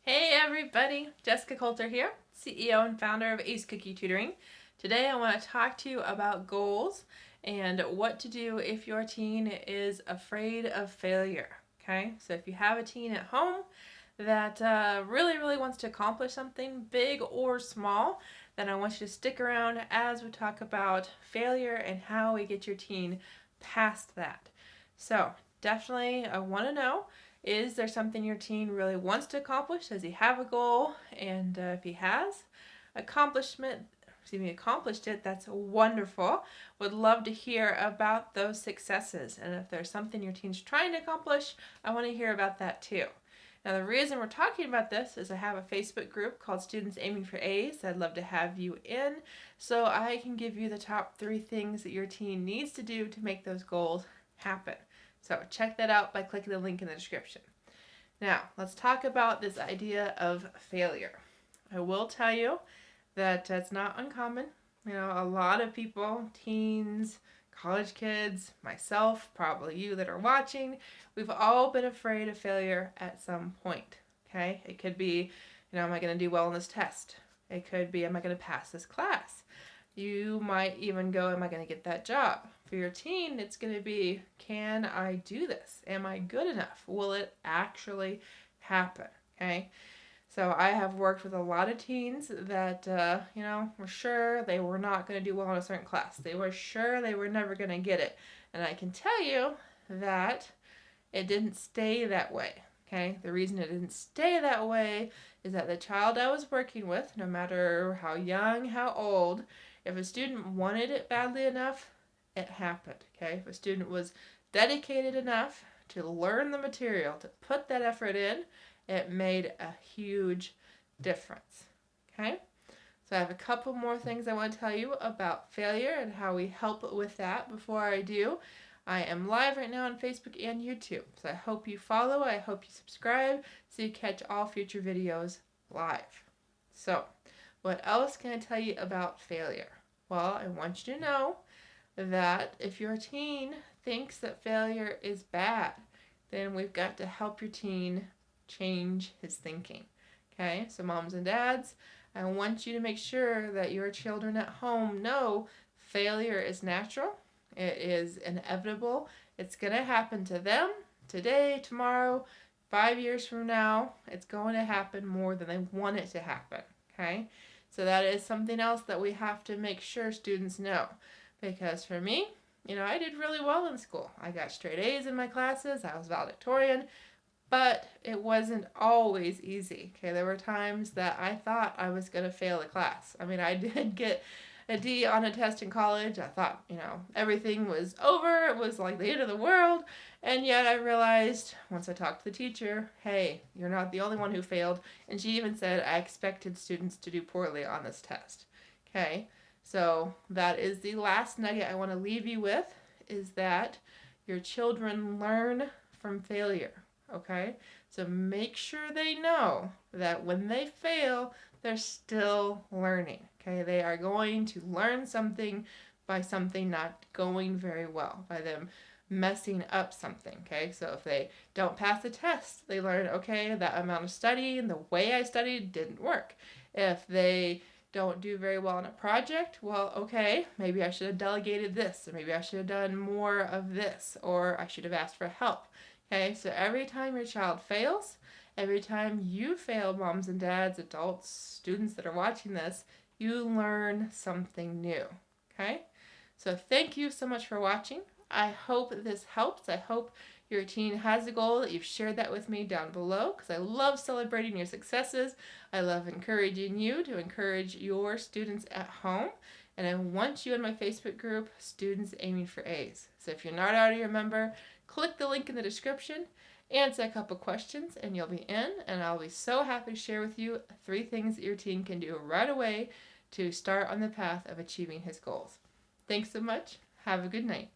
Hey everybody, Jessica Coulter here, CEO and founder of Ace Cookie Tutoring. Today I want to talk to you about goals and what to do if your teen is afraid of failure. Okay, so if you have a teen at home that really wants to accomplish something big or small, then I want you to stick around as we talk about failure and how we get your teen past that. So definitely I want to know, is there something your teen really wants to accomplish? Does he have a goal? And if he has accomplished it, that's wonderful. Would love to hear about those successes. And if there's something your teen's trying to accomplish, I want to hear about that too. Now, the reason we're talking about this is I have a Facebook group called Students Aiming for A's. I'd love to have you in so I can give you the top 3 things that your teen needs to do to make those goals happen. So check that out by clicking the link in the description. Now, let's talk about this idea of failure. I will tell you that it's not uncommon. You know, a lot of people, teens, college kids, myself, probably you that are watching, we've all been afraid of failure at some point. Okay? It could be, am I going to do well on this test? It could be, am I going to pass this class? You might even go, am I going to get that job? For your teen, it's going to be, can I do this? Am I good enough? Will it actually happen? Okay? So I have worked with a lot of teens that, were sure they were not going to do well in a certain class. They were sure they were never going to get it. And I can tell you that it didn't stay that way. Okay? The reason it didn't stay that way is that the child I was working with, no matter how young, how old, if a student wanted it badly enough, it happened. Okay? If a student was dedicated enough to learn the material, to put that effort in, it made a huge difference. Okay? So I have a couple more things I want to tell you about failure and how we help with that. Before I do, I am live right now on Facebook and YouTube. So I hope you follow, I hope you subscribe so you catch all future videos live. So, what else can I tell you about failure? Well, I want you to know that if your teen thinks that failure is bad, then we've got to help your teen change his thinking. Okay, so moms and dads, I want you to make sure that your children at home know failure is natural. It is inevitable. It's going to happen to them today, tomorrow, 5 years from now. It's going to happen more than they want it to happen. Okay, so that is something else that we have to make sure students know. Because for me, I did really well in school. I got straight A's in my classes. I was valedictorian. But it wasn't always easy. Okay, there were times that I thought I was going to fail the class. I mean, I did get a D on a test in college. I thought, everything was over. It was like the end of the world. And yet I realized once I talked to the teacher, hey, you're not the only one who failed. And she even said I expected students to do poorly on this test. Okay, so that is the last nugget I want to leave you with, is that your children learn from failure. Okay, so make sure they know that when they fail, they're still learning. Okay, they are going to learn something by something not going very well, by them messing up something. Okay, so if they don't pass the test, they learn, okay, that amount of study and the way I studied didn't work. If they don't do very well on a project, well, okay, maybe I should have delegated this, or maybe I should have done more of this, or I should have asked for help. Okay, so every time your child fails, every time you fail, moms and dads, adults, students that are watching this, you learn something new. Okay, so thank you so much for watching. I hope this helps. I hope your teen has a goal, that you've shared that with me down below, because I love celebrating your successes. I love encouraging you to encourage your students at home. And I want you in my Facebook group, Students Aiming for A's. So if you're not already a member, click the link in the description, answer a couple questions, and you'll be in. And I'll be so happy to share with you 3 things that your teen can do right away to start on the path of achieving his goals. Thanks so much. Have a good night.